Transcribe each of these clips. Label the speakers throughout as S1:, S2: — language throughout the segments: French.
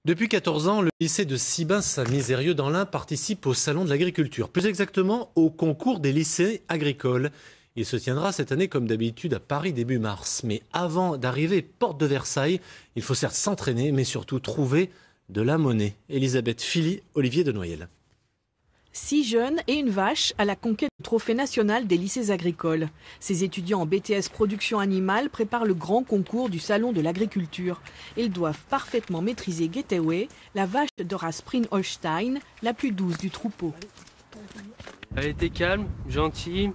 S1: Depuis 14 ans, le lycée de Sibins à Misérieux dans l'Ain participe au Salon de l'agriculture, plus exactement au concours des lycées agricoles. Il se tiendra cette année comme d'habitude à Paris début mars. Mais avant d'arriver porte de Versailles, il faut certes s'entraîner, mais surtout trouver de la monnaie. Elisabeth Philly, Olivier Denoyel.
S2: 6 jeunes et une vache à la conquête du trophée national des lycées agricoles. Ces étudiants en BTS production animale préparent le grand concours du salon de l'agriculture. Ils doivent parfaitement maîtriser Getaway, la vache de race Prien-Holstein, la plus douce du troupeau.
S3: Elle était calme, gentille,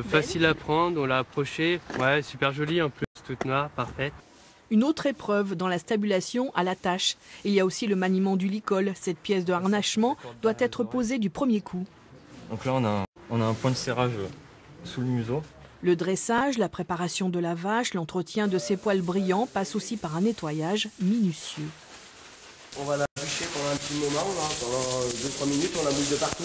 S3: facile à prendre, on l'a approchée. Ouais, super jolie en plus, toute noire, parfaite.
S2: Une autre épreuve dans la stabulation à la tâche. Il y a aussi le maniement du licol. Cette pièce de harnachement doit être posée du premier coup.
S4: Donc là, on a un point de serrage sous le museau.
S2: Le dressage, la préparation de la vache, l'entretien de ses poils brillants passe aussi par un nettoyage minutieux.
S5: On va la bûcher pendant un petit moment, là, pendant 2-3 minutes, on la mouille de partout.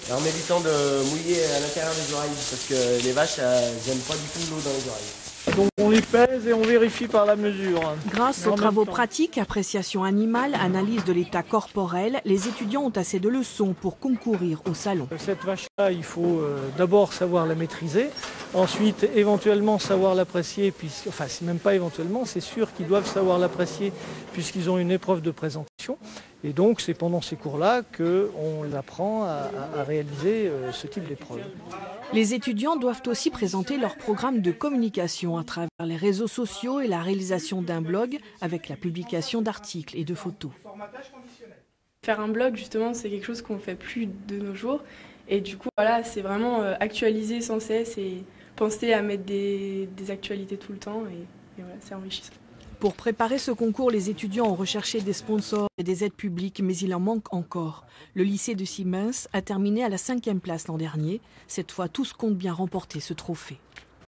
S5: Et on met du temps de mouiller à l'intérieur des oreilles, parce que les vaches, elles n'aiment pas du tout l'eau dans les oreilles.
S6: Donc on les pèse et on vérifie par la mesure.
S2: Grâce aux travaux pratiques, appréciation animale, analyse de l'état corporel, les étudiants ont assez de leçons pour concourir au salon.
S6: Cette vache-là, il faut d'abord savoir la maîtriser, ensuite éventuellement savoir l'apprécier, enfin c'est même pas éventuellement, c'est sûr qu'ils doivent savoir l'apprécier puisqu'ils ont une épreuve de présentation. Et donc c'est pendant ces cours-là qu'on apprend à réaliser ce type d'épreuve.
S2: Les étudiants doivent aussi présenter leur programme de communication à travers les réseaux sociaux et la réalisation d'un blog avec la publication d'articles et de photos.
S7: Faire un blog, justement, c'est quelque chose qu'on ne fait plus de nos jours. Et du coup, voilà, c'est vraiment actualiser sans cesse et penser à mettre des actualités tout le temps. Et voilà, c'est enrichissant.
S2: Pour préparer ce concours, les étudiants ont recherché des sponsors et des aides publiques, mais il en manque encore. Le lycée de Sibins a terminé à la 5e place l'an dernier. Cette fois, tous comptent bien remporter ce trophée.